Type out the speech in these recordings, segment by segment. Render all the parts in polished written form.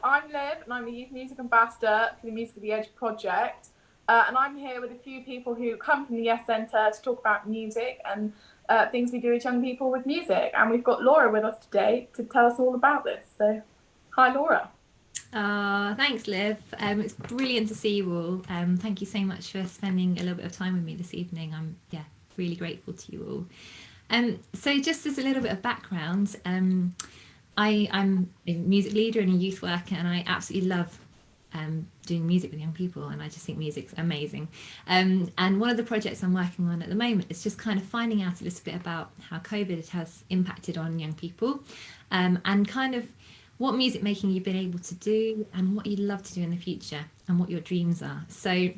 I'm Liv, and I'm the Youth Music Ambassador for the Music at the Edge project. And I'm here with a few people who come from the Yes Centre to talk about music and things we do as young people with music. And we've got Laura with us today to tell us all about this. So, hi, Laura. Thanks, Liv. It's brilliant to see you all. Thank you so much for spending a little bit of time with me this evening. I'm really grateful to you all. So just as a little bit of background, I'm a music leader and a youth worker, and I absolutely love doing music with young people, and I just think music's amazing. And one of the projects I'm working on at the moment is just kind of finding out a little bit about how COVID has impacted on young people, and kind of what music making you've been able to do and what you'd love to do in the future and what your dreams are. So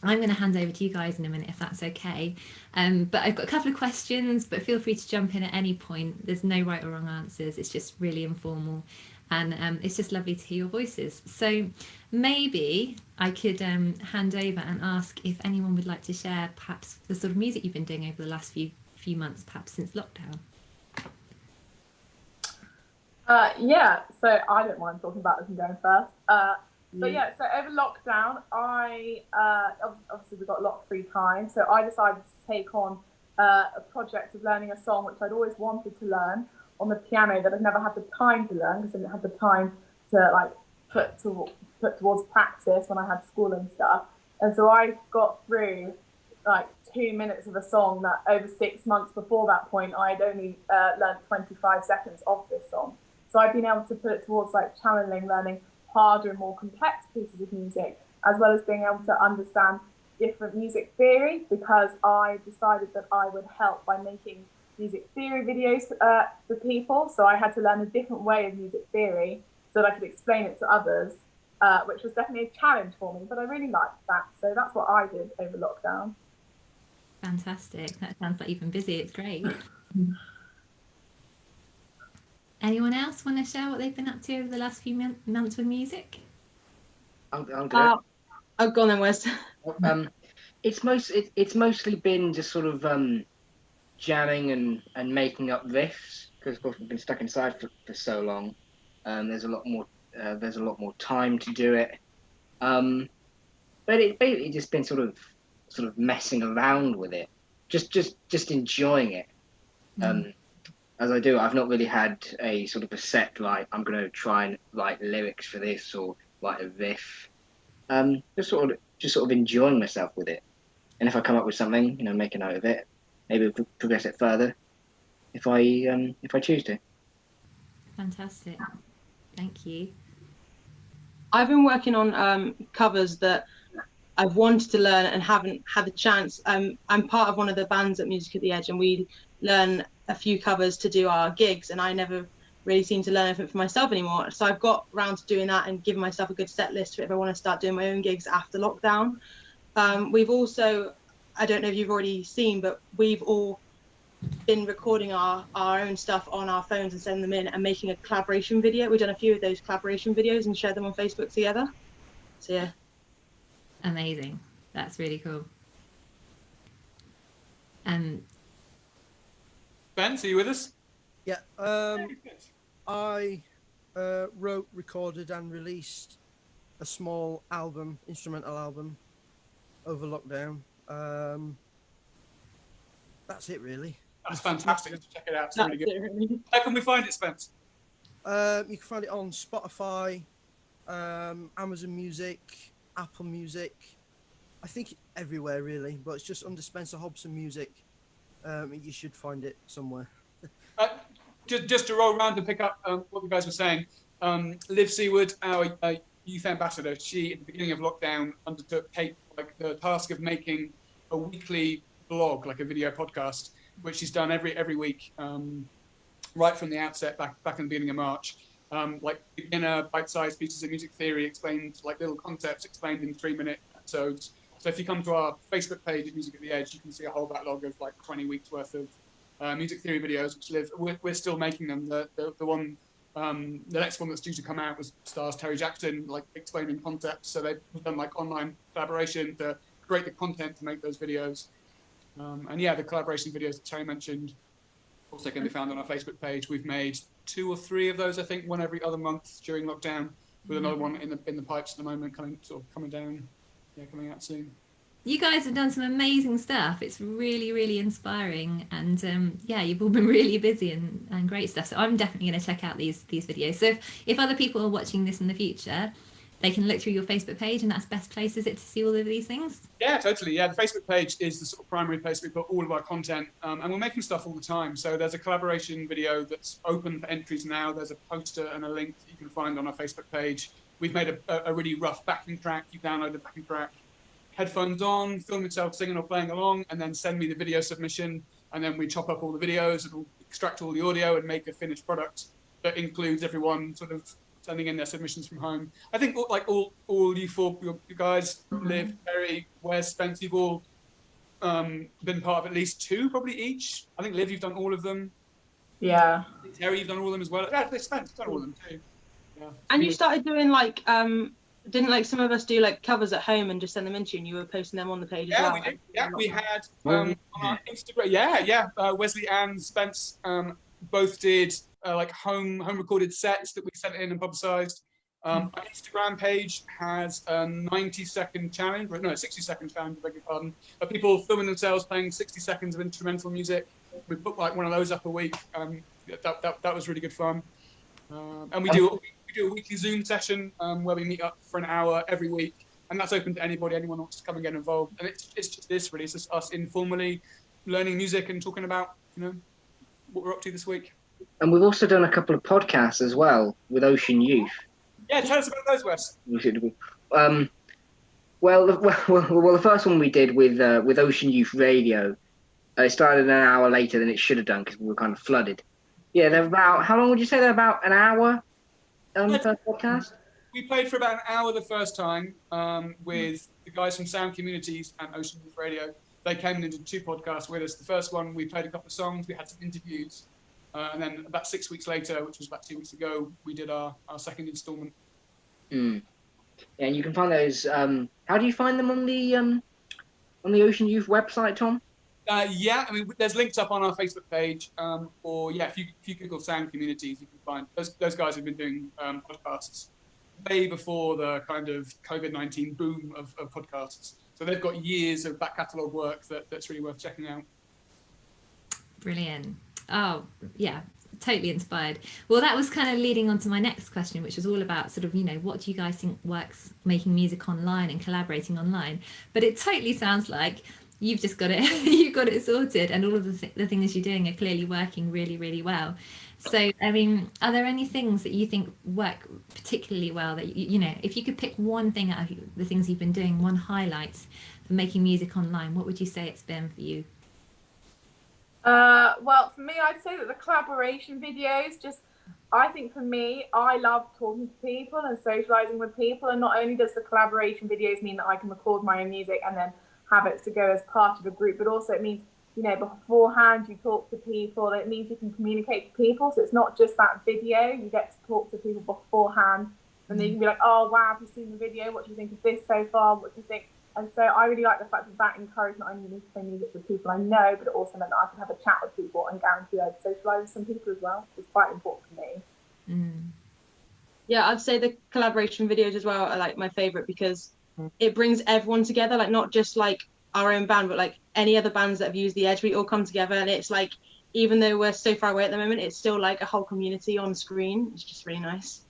I'm going to hand over to you guys in a minute if that's okay. But I've got a couple of questions, but feel free to jump in at any point. There's no right or wrong answers. It's just really informal, and it's just lovely to hear your voices. So maybe I could hand over and ask if anyone would like to share perhaps the sort of music you've been doing over the last few months, perhaps since lockdown. Yeah, so I don't mind talking about this and going first. So over lockdown, I obviously we got a lot of free time, so I decided to take on a project of learning a song which I'd always wanted to learn on the piano that I'd never had the time to learn because I didn't have the time to put towards practice when I had school and stuff. And so I got through 2 minutes of a song that over 6 months before that point I'd only learned 25 seconds of this song. So I've been able to put it towards channeling, learning harder and more complex pieces of music, as well as being able to understand different music theory, because I decided that I would help by making music theory videos for people. So I had to learn a different way of music theory so that I could explain it to others, which was definitely a challenge for me, but I really liked that. So that's what I did over lockdown. Fantastic. That sounds like you've been busy. It's great. Anyone else want to share what they've been up to over the last few months with music? I'll do it. Oh, go on then, Wes. It's mostly been just sort of jamming and making up riffs, because of course we've been stuck inside for so long. There's a lot more time to do it. But it's basically just been sort of messing around with it, just enjoying it. As I do, I've not really had a sort of a set, I'm going to try and write lyrics for this or write a riff. Just sort of enjoying myself with it. And if I come up with something, make a note of it. Maybe we'll progress it further if I choose to. Fantastic. Thank you. I've been working on covers that I've wanted to learn and haven't had the chance. I'm part of one of the bands at Music at the Edge, and we learn a few covers to do our gigs, and I never really seem to learn anything for myself anymore. So I've got around to doing that and giving myself a good set list for if I want to start doing my own gigs after lockdown. We've also, I don't know if you've already seen, but we've all been recording our own stuff on our phones and sending them in and making a collaboration video. We've done a few of those collaboration videos and shared them on Facebook together. So yeah. Amazing. That's really cool. Spence, are you with us? Yeah. I wrote, recorded and released a small album, instrumental album, over lockdown. That's it, really. That's fantastic. Let's check it out. It's really good. Really. How can we find it, Spence? You can find it on Spotify, Amazon Music, Apple Music. I think everywhere, really, but it's just under Spencer Hobson Music. You should find it somewhere. Just to roll around and pick up what you guys were saying, Liv Seaward, our youth ambassador, she at the beginning of lockdown undertook the task of making a weekly blog, like a video podcast, which she's done every week, right from the outset back in the beginning of March. Beginner bite-sized pieces of music theory explained, little concepts explained in 3-minute episodes. So if you come to our Facebook page at Music at the Edge, you can see a whole backlog of 20 weeks worth of music theory videos, which Liv, we're still making them. The one, the next one that's due to come out stars Terry Jackson, explaining concepts. So they've done online collaboration to create the content to make those videos. The collaboration videos that Terry mentioned also can be found on our Facebook page. We've made 2 or 3 of those, I think, one every other month during lockdown. with another one in the pipes at the moment, coming down, coming out soon. You guys have done some amazing stuff. It's really, really inspiring, and you've all been really busy and great stuff. So I'm definitely going to check out these videos. So if other people are watching this in the future, they can look through your Facebook page, and that's best place, is it, to see all of these things? Yeah, totally. Yeah, the Facebook page is the sort of primary place we put all of our content, and we're making stuff all the time. So there's a collaboration video that's open for entries now. There's a poster and a link that you can find on our Facebook page. We've made a really rough backing track. You download the backing track, headphones on, film yourself singing or playing along, and then send me the video submission, and then we chop up all the videos, and we'll extract all the audio and make a finished product that includes everyone sort of sending in their submissions from home. I think all you four, you guys, Liv, Terry, Wes, Spence, you've all been part of at least two, probably each. I think Liv, you've done all of them. Yeah. Terry, you've done all of them as well. Yeah, Spence, you've done all of them too. Yeah. And you started doing didn't some of us do covers at home and just send them in to you, and you were posting them on the page as well? We did. Yeah, we had on our Instagram. Wesley and Spence both did home recorded sets that we sent in and publicised. Our Instagram page has a 90-second challenge, 60-second challenge, beg your pardon, of people filming themselves playing 60 seconds of instrumental music. We put one of those up a week. That was really good fun. And we do a weekly Zoom session where we meet up for an hour every week, and that's open to anybody. Anyone wants to come and get involved. And it's just this really. It's just us informally learning music and talking about what we're up to this week. And we've also done a couple of podcasts as well with Ocean Youth. Yeah, tell us about those, Wes. Well, the first one we did with Ocean Youth Radio, it started an hour later than it should have done because we were kind of flooded. Yeah, they're about, how long would you say they're about? An hour on the first podcast? We played for about an hour the first time with the guys from Sound Communities and Ocean Youth Radio. They came and did two podcasts with us. The first one, we played a couple of songs, we had some interviews. And then about 6 weeks later, which was about 2 weeks ago, we did our second instalment. Yeah, and you can find those. How do you find them on the Ocean Youth website, Tom? There's links up on our Facebook page, if you Google Sound Communities, you can find those guys have been doing podcasts way before the kind of COVID-19 boom of podcasts. So they've got years of back catalogue work that's really worth checking out. Brilliant. Oh, yeah, totally inspired. Well, that was kind of leading on to my next question, which was all about sort of, what do you guys think works making music online and collaborating online? But it totally sounds like you've just got it sorted, and all of the things you're doing are clearly working really, really well. So, I mean, are there any things that you think work particularly well that, if you could pick one thing out of the things you've been doing, one highlight for making music online, what would you say it's been for you? Well, for me, I'd say that the collaboration videos, I think for me, I love talking to people and socializing with people. And not only does the collaboration videos mean that I can record my own music and then have it to go as part of a group, but also it means, beforehand you talk to people. It means you can communicate to people. So it's not just that video. You get to talk to people beforehand. And then you can be like, oh, wow, have you seen the video? What do you think of this so far? What do you think? And so I really like the fact that encouraged not only me to play music with people I know, but it also meant that I could have a chat with people and guarantee I'd socialise with some people as well. It's quite important for me. Yeah, I'd say the collaboration videos as well are my favourite because it brings everyone together, not just our own band, but any other bands that have used the Edge, we all come together, and it's even though we're so far away at the moment, it's still a whole community on screen. It's just really nice.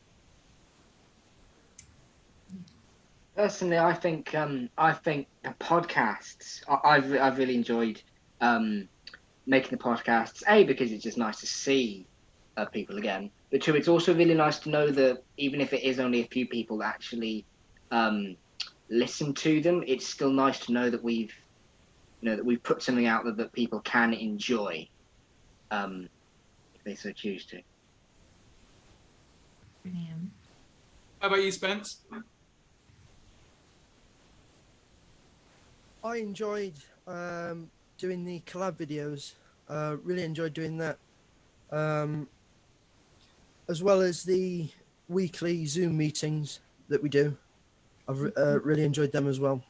Personally, I think the podcasts. I've really enjoyed making the podcasts. A, because it's just nice to see people again. But two, it's also really nice to know that even if it is only a few people that actually listen to them, it's still nice to know that we've put something out there that people can enjoy, if they so choose to. Brilliant. How about you, Spence? I enjoyed doing the collab videos. Really enjoyed doing that, as well as the weekly Zoom meetings that we do. I've really enjoyed them as well.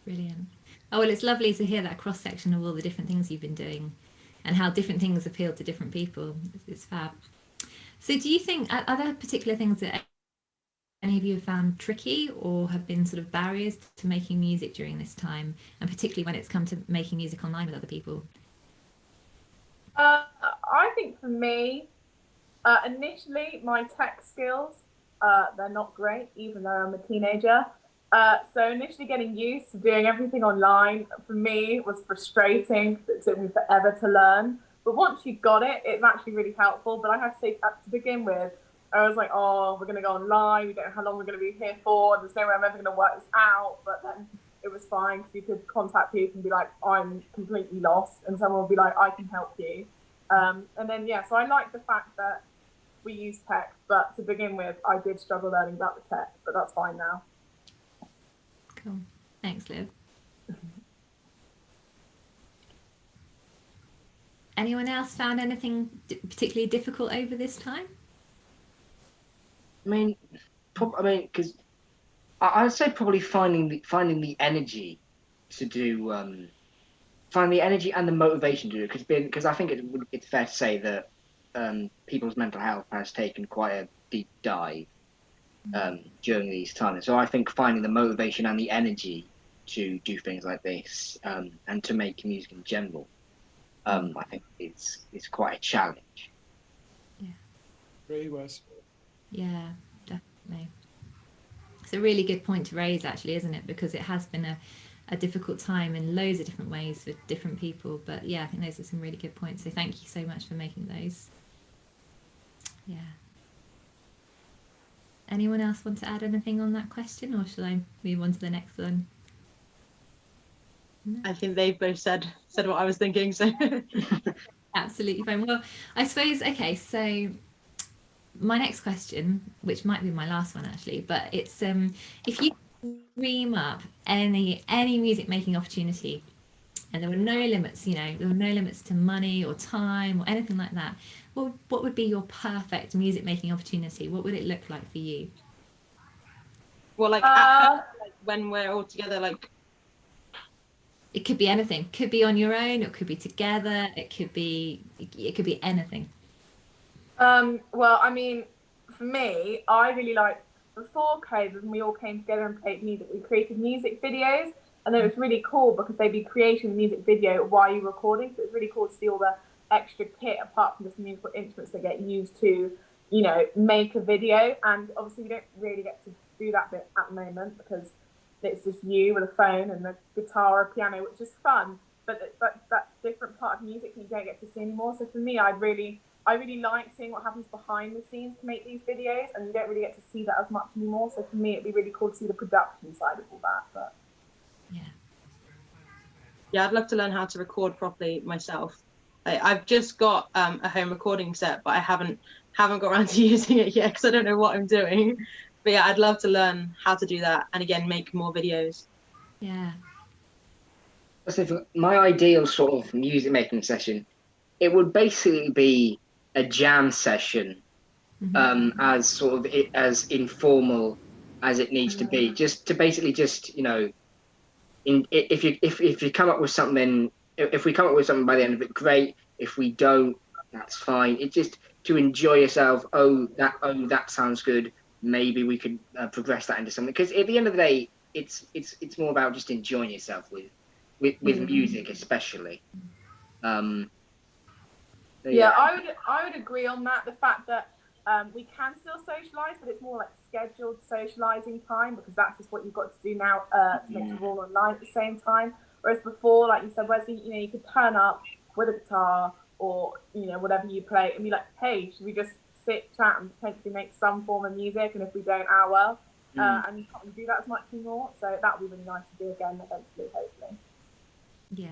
Brilliant. Oh, well, it's lovely to hear that cross section of all the different things you've been doing and how different things appeal to different people. It's fab. So do you think, are there particular things that any of you have found tricky or have been sort of barriers to making music during this time, and particularly when it's come to making music online with other people? I think for me, initially my tech skills, they're not great, even though I'm a teenager. So initially getting used to doing everything online for me was frustrating. It took me forever to learn. But once you got it, it's actually really helpful. But I have to say, to begin with, I was like, oh, we're going to go online. We don't know how long we're going to be here for. There's no way I'm ever going to work this out. But then it was fine because you could contact people and be like, I'm completely lost. And someone will be like, I can help you. And then, yeah, so I like the fact that we use tech. But to begin with, I did struggle learning about the tech. But that's fine now. Cool. Thanks, Liv. Anyone else found anything particularly difficult over this time? I mean, because I'd say probably finding the energy to do, find the energy and the motivation to do it. Because I think it's fair to say that people's mental health has taken quite a deep dive during these times. So I think finding the motivation and the energy to do things like this and to make music in general, I think it's quite a challenge. Yeah. Really was. Yeah, definitely. It's a really good point to raise, actually, isn't it? Because it has been a difficult time in loads of different ways for different people. But yeah, I think those are some really good points. So thank you so much for making those. Yeah. Anyone else want to add anything on that question, or shall I move on to the next one? No? I think they've both said what I was thinking. So Absolutely fine. Well, I suppose, okay, so my next question, which might be my last one actually, but it's if you dream up any music making opportunity and there were no limits, there were no limits to money or time or anything like that, what would be your perfect music making opportunity? What would it look like for you? well, like when we're all together, like it could be anything. Could be on your own, it could be together, it could be anything. Well, I mean, for me, I really like before COVID, when we all came together and played music, we created music videos, and it was really cool because they'd be creating the music video while you're recording. So it's really cool to see all the extra kit apart from just musical instruments that get used to, make a video. And obviously, we don't really get to do that bit at the moment because it's just you with a phone and a guitar or piano, which is fun. But that different part of music you don't get to see anymore. So for me, I really like seeing what happens behind the scenes to make these videos, and you don't really get to see that as much anymore. So for me, it'd be really cool to see the production side of all that. But yeah, I'd love to learn how to record properly myself. I've just got a home recording set, but I haven't got around to using it yet because I don't know what I'm doing. But yeah, I'd love to learn how to do that and again make more videos. Yeah. So for my ideal sort of music making session, it would basically be a jam session, as sort of as informal as it needs to be, just to basically if you come up with something, if we come up with something by the end of it, great. If we don't, that's fine. It's just to enjoy yourself. Oh, that sounds good. Maybe we could progress that into something. Because at the end of the day, it's more about just enjoying yourself with music, especially. Yeah, I would agree on that. The fact that we can still socialise, but it's more like scheduled socialising time because that's just what you've got to do now to make it all online at the same time. Whereas before, like you said, Wesley, you could turn up with a guitar or whatever you play and be like, hey, should we just sit, chat, and potentially make some form of music? And if we don't, well. And you can't do that as much anymore. So that would be really nice to do again eventually, hopefully. Yeah.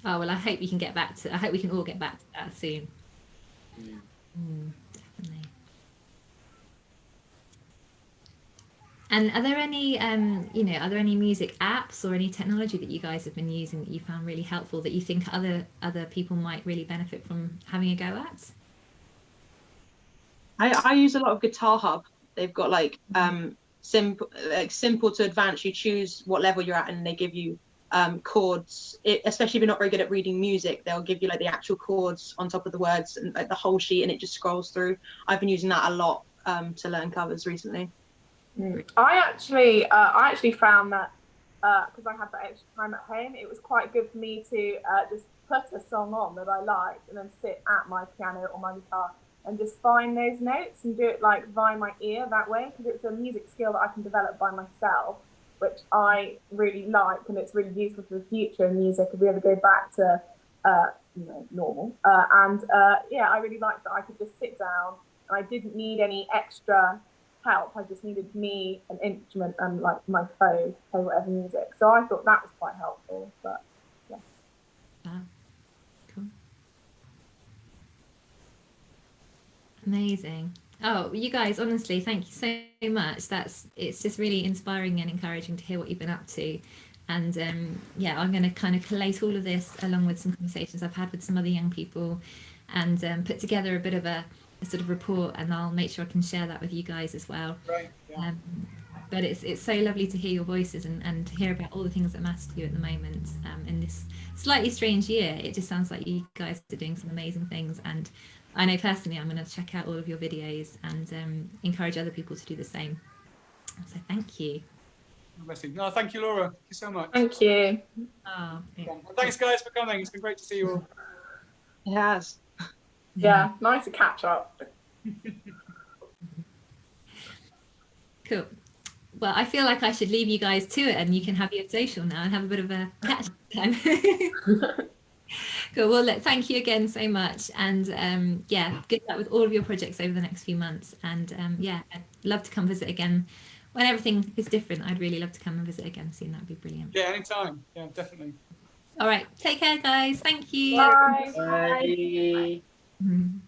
Oh well, I hope we can all get back to that soon. Definitely. And are there any music apps or any technology that you guys have been using that you found really helpful that you think other people might really benefit from having a go at? I use a lot of Guitar Hub. They've got simple to advanced. You choose what level you're at, and they give you chords, especially if you're not very good at reading music, they'll give you like the actual chords on top of the words and like the whole sheet, and it just scrolls through. I've been using that a lot to learn covers recently. I actually found that because I had that extra time at home, it was quite good for me to just put a song on that I liked and then sit at my piano or my guitar and just find those notes and do it like via my ear that way, because it's a music skill that I can develop by myself, which I really like, and it's really useful for the future in music if we ever go back to normal. Yeah, I really liked that I could just sit down and I didn't need any extra help. I just needed me, an instrument, and like my phone to play whatever music. So I thought that was quite helpful. But yeah. Wow. Cool. Amazing. Oh, you guys, honestly, thank you so much. It's just really inspiring and encouraging to hear what you've been up to. And yeah, I'm going to kind of collate all of this along with some conversations I've had with some other young people, and put together a bit of a sort of report, and I'll make sure I can share that with you guys as well. Right. Yeah. But it's so lovely to hear your voices and hear about all the things that matter to you at the moment in this slightly strange year. It just sounds like you guys are doing some amazing things, and I know personally I'm going to check out all of your videos and encourage other people to do the same. So thank you. No, thank you, Laura. Thank you so much. Thank you. Oh, yeah. Thanks, guys, for coming. It's been great to see you all. It has. Yeah, nice to catch up. Cool. Well, I feel like I should leave you guys to it, and you can have your social now and have a bit of a catch up time. Cool. Well, look, thank you again so much, and yeah, good luck with all of your projects over the next few months. And yeah, I'd love to come visit again when everything is different. I'd really love to come and visit again soon. That'd be brilliant. Yeah, anytime. Yeah, definitely. All right. Take care, guys. Thank you. Bye. Bye. Mhm.